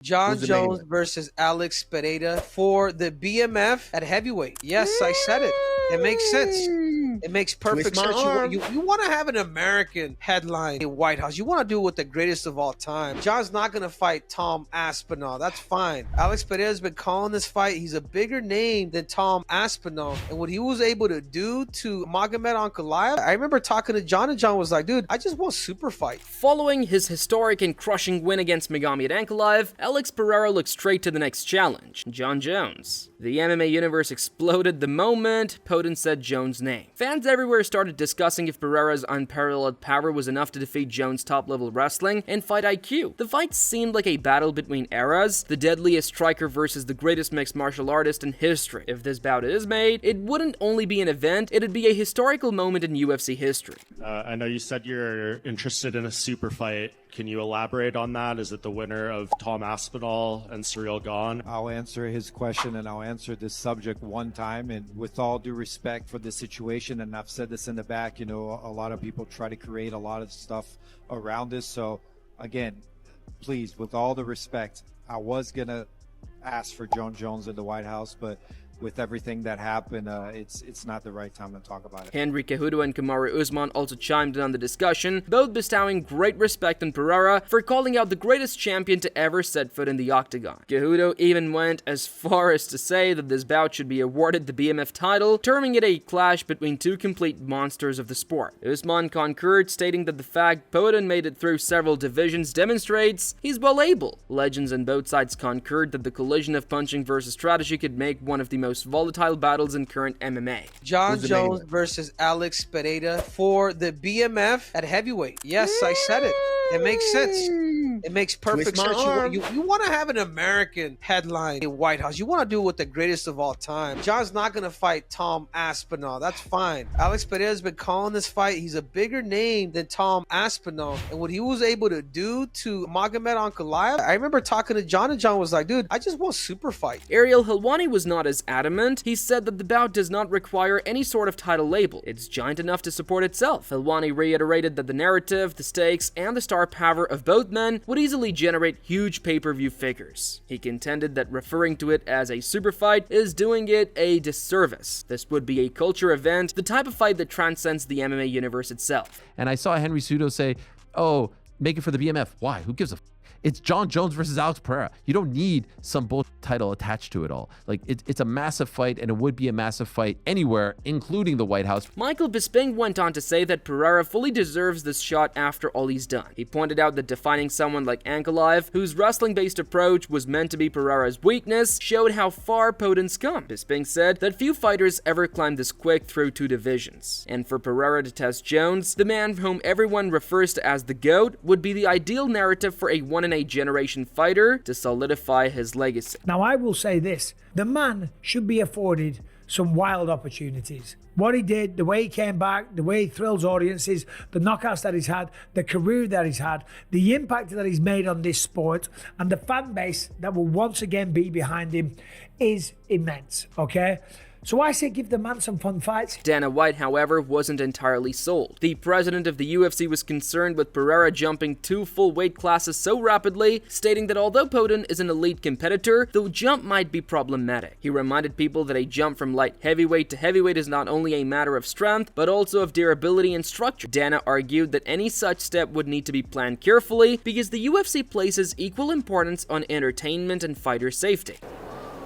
Jon Jones versus Alex Pereira for the BMF at heavyweight. Yes, I said it. It makes sense. It makes perfect sense. You want to have an American headline in White House. You want to do it with the greatest of all time. John's not going to fight Tom Aspinall. That's fine. Alex Pereira's been calling this fight. He's a bigger name than Tom Aspinall. And what he was able to do to Magomed Ankalaev, I remember talking to John, and John was like, dude, I just want super fight. Following his historic and crushing win against Magomed Ankalaev, Alex Pereira looked straight to the next challenge, Jon Jones. The MMA universe exploded the moment Poatan said Jones' name. Fans everywhere started discussing if Pereira's unparalleled power was enough to defeat Jones' top-level wrestling and fight IQ. The fight seemed like a battle between eras, the deadliest striker versus the greatest mixed martial artist in history. If this bout is made, it wouldn't only be an event, it'd be a historical moment in UFC history. I know you said you're interested in a super fight. Can you elaborate on that? Is it the winner of Tom Aspinall and Ciryl Gane? I'll answer his question, and I'll answer this subject one time. And with all due respect for the situation, and I've said this in the back, you know, a lot of people try to create a lot of stuff around this. So again, please, with all the respect, I was going to ask for Jon Jones in the White House, but with everything that happened, it's not the right time to talk about it. Henry Cejudo and Kamaru Usman also chimed in on the discussion, both bestowing great respect on Pereira for calling out the greatest champion to ever set foot in the octagon. Cejudo even went as far as to say that this bout should be awarded the BMF title, terming it a clash between two complete monsters of the sport. Usman concurred, stating that the fact Poatan made it through several divisions demonstrates he's well able. Legends on both sides concurred that the collision of punching versus strategy could make one of the most volatile battles in current MMA. Jon Jones versus Alex Pereira for the BMF at heavyweight. Yes, I said it. It makes sense. It makes perfect sense. You want to have an American headline in White House. You want to do it with the greatest of all time. John's not going to fight Tom Aspinall. That's fine. Alex Pereira's been calling this fight. He's a bigger name than Tom Aspinall. And what he was able to do to Magomed Ankalaev, I remember talking to John, and John was like, dude, I just want super fight. Ariel Helwani was not as adamant. He said that the bout does not require any sort of title label. It's giant enough to support itself. Helwani reiterated that the narrative, the stakes, and the star power of both men would easily generate huge pay-per-view figures. He contended that referring to it as a super fight is doing it a disservice. This would be a culture event, the type of fight that transcends the MMA universe itself. And I saw Henry Cejudo say, oh, make it for the BMF. Why? Who gives a f? It's Jon Jones versus Alex Pereira. You don't need some bullshit title attached to it all. Like, it's a massive fight, and it would be a massive fight anywhere, including the White House. Michael Bisping went on to say that Pereira fully deserves this shot after all he's done. He pointed out that defining someone like Ankalaev, whose wrestling-based approach was meant to be Pereira's weakness, showed how far Poatan's come. Bisping said that few fighters ever climbed this quick through two divisions. And for Pereira to test Jones, the man whom everyone refers to as the GOAT, would be the ideal narrative for a one-in-a-generation fighter to solidify his legacy. Now, I will say this, the man should be afforded some wild opportunities. What he did, the way he came back, the way he thrills audiences, the knockouts that he's had, the career that he's had, the impact that he's made on this sport, and the fan base that will once again be behind him is immense, okay? So I say give the man some fun fights. Dana White, however, wasn't entirely sold. The president of the UFC was concerned with Pereira jumping 2 full weight classes so rapidly, stating that although Poatan is an elite competitor, the jump might be problematic. He reminded people that a jump from light heavyweight to heavyweight is not only a matter of strength, but also of durability and structure. Dana argued that any such step would need to be planned carefully because the UFC places equal importance on entertainment and fighter safety.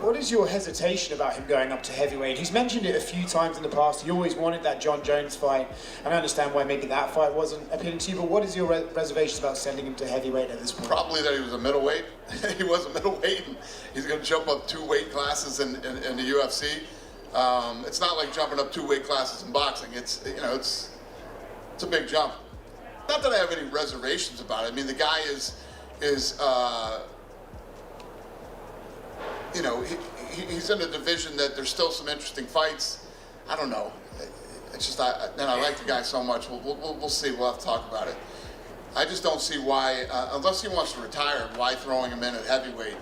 What is your hesitation about him going up to heavyweight? He's mentioned it a few times in the past. He always wanted that Jon Jones fight, and I understand why maybe that fight wasn't appealing to you, but what is your reservations about sending him to heavyweight at this point? Probably that he was a middleweight. He was a middleweight, and he's going to jump up 2 weight classes in the UFC. It's not like jumping up 2 weight classes in boxing. It's a big jump. Not that I have any reservations about it. I mean, the guy is he's in a division that there's still some interesting fights. I don't know. It's just I like the guy so much. We'll see. We'll have to talk about it. I just don't see why, unless he wants to retire, why throwing him in at heavyweight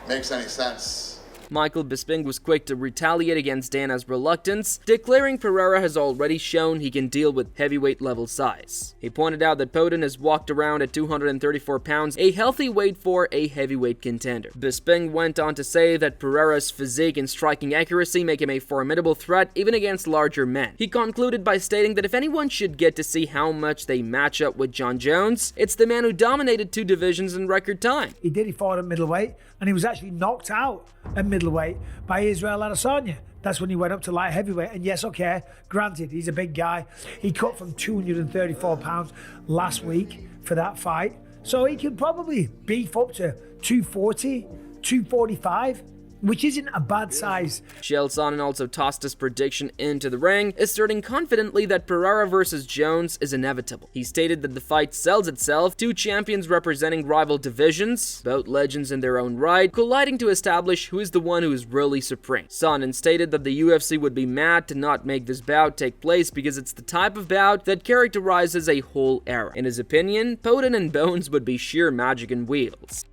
makes any sense. Michael Bisping was quick to retaliate against Dana's reluctance, declaring Pereira has already shown he can deal with heavyweight level size. He pointed out that Poatan has walked around at 234 pounds, a healthy weight for a heavyweight contender. Bisping went on to say that Pereira's physique and striking accuracy make him a formidable threat even against larger men. He concluded by stating that if anyone should get to see how much they match up with Jon Jones, it's the man who dominated 2 divisions in record time. He fought at middleweight, and he was actually knocked out at middleweight by Israel Adesanya. That's when he went up to light heavyweight. And yes, okay, granted, he's a big guy. He cut from 234 pounds last week for that fight. So he could probably beef up to 240, 245, which isn't a bad size. Chael Sonnen also tossed his prediction into the ring, asserting confidently that Pereira versus Jones is inevitable. He stated that the fight sells itself, 2 champions representing rival divisions, both legends in their own right, colliding to establish who is the one who is really supreme. Sonnen stated that the UFC would be mad to not make this bout take place because it's the type of bout that characterizes a whole era. In his opinion, Poatan and Bones would be sheer magic and wheels.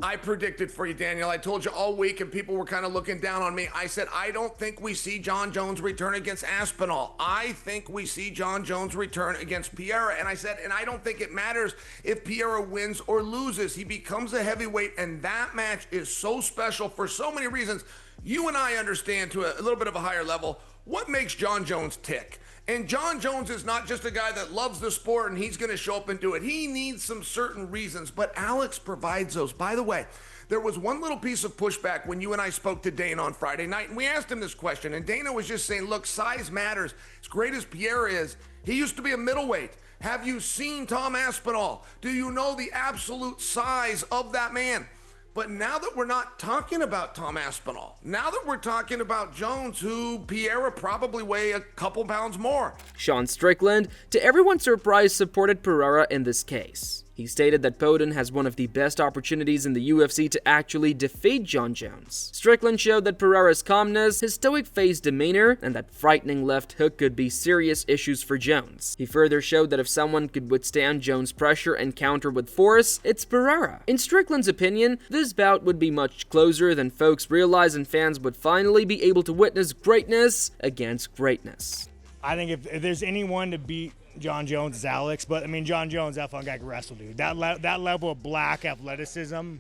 I predicted for you, Daniel. I told you all week, and people were kind of looking down on me. I said, I don't think we see Jon Jones return against Aspinall. I think we see Jon Jones return against Pereira. And I said, and I don't think it matters if Pereira wins or loses. He becomes a heavyweight, and that match is so special for so many reasons. You and I understand to a little bit of a higher level what makes Jon Jones tick. And Jon Jones is not just a guy that loves the sport and he's going to show up and do it. He needs some certain reasons, but Alex provides those. By the way, there was one little piece of pushback when you and I spoke to Dana on Friday night, and we asked him this question, and Dana was just saying, look, size matters. As great as Pierre is, he used to be a middleweight. Have you seen Tom Aspinall? Do you know the absolute size of that man? But now that we're not talking about Tom Aspinall, now that we're talking about Jones, who Pereira probably weigh a couple pounds more. Sean Strickland, to everyone's surprise, supported Pereira in this case. He stated that Poatan has one of the best opportunities in the UFC to actually defeat Jon Jones. Strickland showed that Pereira's calmness, his stoic-faced demeanor, and that frightening left hook could be serious issues for Jones. He further showed that if someone could withstand Jones' pressure and counter with force, it's Pereira. In Strickland's opinion, this bout would be much closer than folks realize, and fans would finally be able to witness greatness against greatness. I think if there's anyone to beat Jon Jones, it's Alex, but I mean, Jon Jones, that fun guy can wrestle, dude. That level of black athleticism,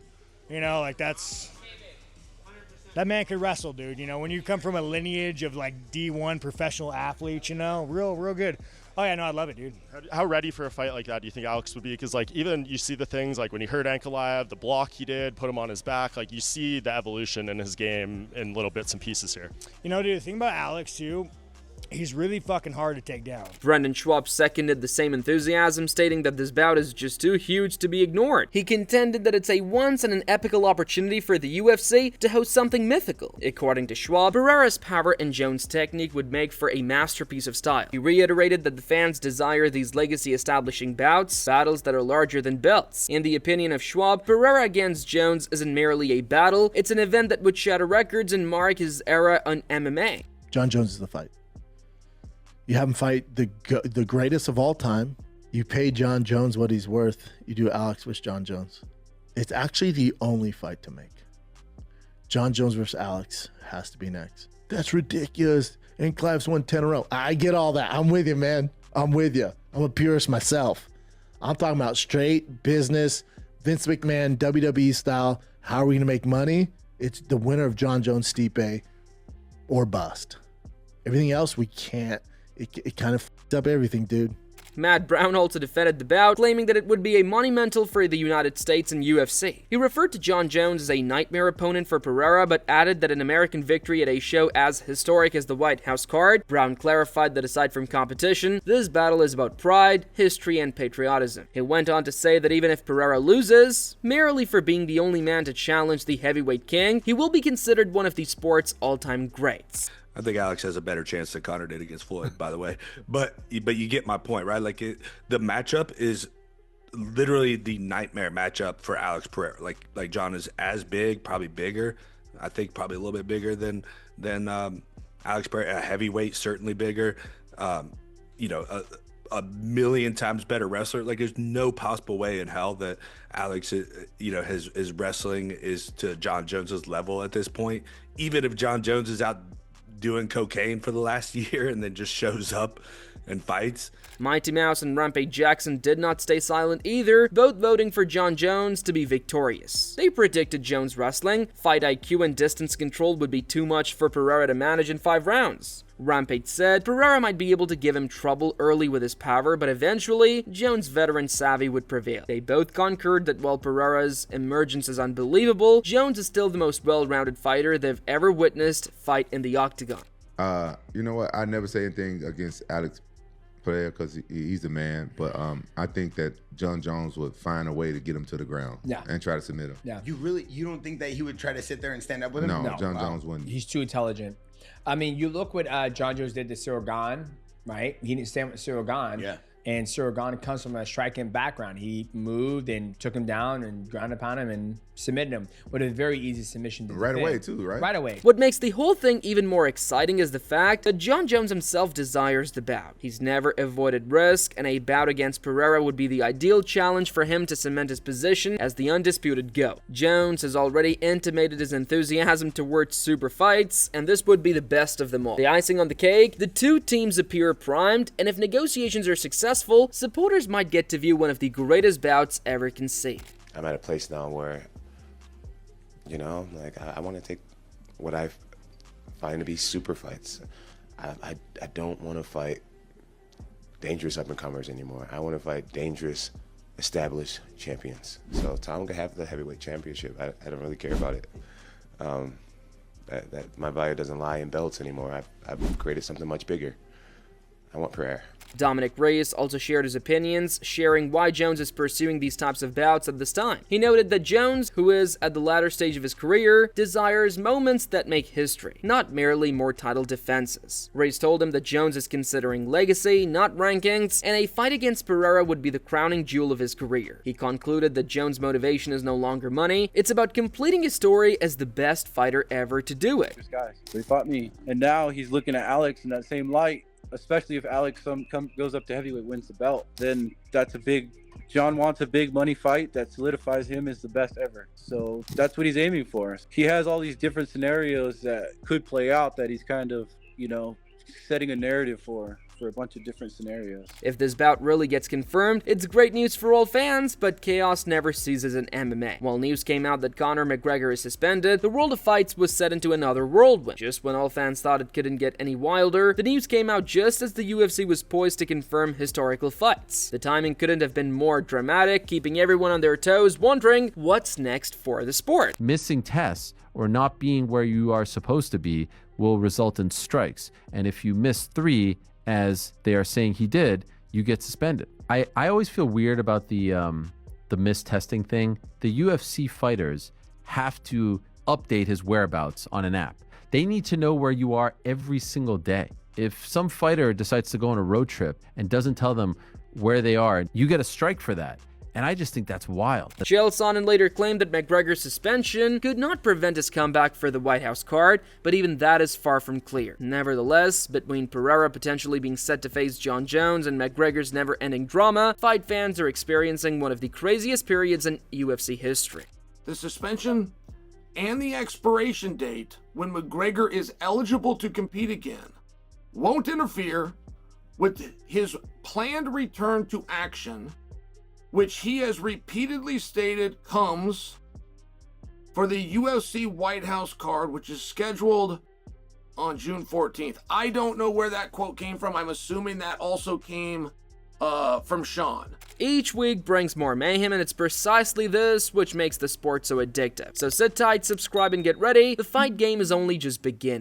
you know, like that man can wrestle, dude. You know, when you come from a lineage of like D1 professional athletes, you know, real good. Oh yeah, no, I love it, dude. How ready for a fight like that do you think Alex would be? Because like even you see the things like when he hurt Ankalaev, the block he did, put him on his back, like you see the evolution in his game in little bits and pieces here. You know, dude, the thing about Alex too, he's really fucking hard to take down. Brendan Schwab seconded the same enthusiasm, stating that this bout is just too huge to be ignored. He contended that it's a once-in-an-epical opportunity for the UFC to host something mythical. According to Schwab, Pereira's power and Jones' technique would make for a masterpiece of style. He reiterated that the fans desire these legacy-establishing bouts, battles that are larger than belts. In the opinion of Schwab, Pereira against Jones isn't merely a battle, it's an event that would shatter records and mark his era on MMA. Jon Jones is the fight. You have him fight the greatest of all time. You pay Jon Jones what he's worth. You do Alex versus Jon Jones. It's actually the only fight to make. Jon Jones versus Alex has to be next. That's ridiculous. And Clive's won 10 in a row. I get all that. I'm with you, man. I'm with you. I'm a purist myself. I'm talking about straight business, Vince McMahon, WWE style. How are we going to make money? It's the winner of Jon Jones, Stipe, or bust. Everything else, we can't. It kind of f***ed up everything, dude. Matt Brown also defended the bout, claiming that it would be a monumental for the United States and UFC. He referred to Jon Jones as a nightmare opponent for Pereira, but added that an American victory at a show as historic as the White House card. Brown clarified that aside from competition, this battle is about pride, history, and patriotism. He went on to say that even if Pereira loses, merely for being the only man to challenge the heavyweight king, he will be considered one of the sport's all-time greats. I think Alex has a better chance than Conor did against Floyd, by the way. But you get my point, right? Like the matchup is literally the nightmare matchup for Alex Pereira. Like Jon is as big, probably bigger. I think probably a little bit bigger than Alex Pereira. A heavyweight, certainly bigger. a million times better wrestler. Like, there's no possible way in hell that Alex, his wrestling is to Jon Jones's level at this point. Even if Jon Jones is out doing cocaine for the last year and then just shows up and fights. Mighty Mouse and Rampage Jackson did not stay silent either, both voting for Jon Jones to be victorious. They predicted Jones' wrestling, fight IQ, and distance control would be too much for Pereira to manage in 5 rounds. Rampage said Pereira might be able to give him trouble early with his power, but eventually, Jones' veteran savvy would prevail. They both concurred that while Pereira's emergence is unbelievable, Jones is still the most well-rounded fighter they've ever witnessed fight in the octagon. You know what? I never say anything against Alex Pereira because he's a man, but I think that Jon Jones would find a way to get him to the ground and try to submit him. Yeah. You don't think that he would try to sit there and stand up with him? No, Jon Jones wouldn't. He's too intelligent. I mean, you look what Jon Jones did to Cyril Gane, right? He didn't stand with Cyril Gane. Yeah. And Cyril Gane comes from a striking background. He moved and took him down and ground upon him and submitted him with a very easy submission. Right away, too, right? Right away. What makes the whole thing even more exciting is the fact that Jon Jones himself desires the bout. He's never avoided risk, and a bout against Pereira would be the ideal challenge for him to cement his position as the undisputed GOAT. Jones has already intimated his enthusiasm towards super fights, and this would be the best of them all. The icing on the cake, the two teams appear primed, and if negotiations are successful, supporters might get to view one of the greatest bouts ever conceived. I'm at a place now where, I want to take what I find to be super fights. I don't want to fight dangerous up-and-comers anymore. I want to fight dangerous, established champions. So Tom can have the heavyweight championship. I don't really care about it. That my value doesn't lie in belts anymore. I've created something much bigger. I want Pereira. Dominic Reyes also shared his opinions, sharing why Jones is pursuing these types of bouts at this time. He noted that Jones, who is at the latter stage of his career, desires moments that make history, not merely more title defenses. Reyes told him that Jones is considering legacy, not rankings, and a fight against Pereira would be the crowning jewel of his career. He concluded that Jones' motivation is no longer money, it's about completing his story as the best fighter ever to do it. This guy, he fought me, and now he's looking at Alex in that same light. Especially if Alex goes up to heavyweight, wins the belt, then that's Jon wants a big money fight that solidifies him as the best ever. So that's what he's aiming for. He has all these different scenarios that could play out that he's kind of, setting a narrative for a bunch of different scenarios. If this bout really gets confirmed, it's great news for all fans, but chaos never ceases in MMA. While news came out that Conor McGregor is suspended, the world of fights was set into another whirlwind. Just when all fans thought it couldn't get any wilder, the news came out just as the UFC was poised to confirm historical fights. The timing couldn't have been more dramatic, keeping everyone on their toes, wondering what's next for the sport. Missing tests or not being where you are supposed to be will result in strikes. And if you miss 3, as they are saying he did, you get suspended. I always feel weird about the missed testing thing. The UFC fighters have to update his whereabouts on an app. They need to know where you are every single day. If some fighter decides to go on a road trip and doesn't tell them where they are, you get a strike for that. And I just think that's wild. Chael Sonnen later claimed that McGregor's suspension could not prevent his comeback for the White House card, but even that is far from clear. Nevertheless, between Pereira potentially being set to face Jon Jones and McGregor's never-ending drama, fight fans are experiencing one of the craziest periods in UFC history. The suspension and the expiration date when McGregor is eligible to compete again won't interfere with his planned return to action, which he has repeatedly stated comes for the UFC White House card, which is scheduled on June 14th. I don't know where that quote came from. I'm assuming that also came from Sean. Each week brings more mayhem, and it's precisely this which makes the sport so addictive. So sit tight, subscribe, and get ready. The fight game is only just beginning.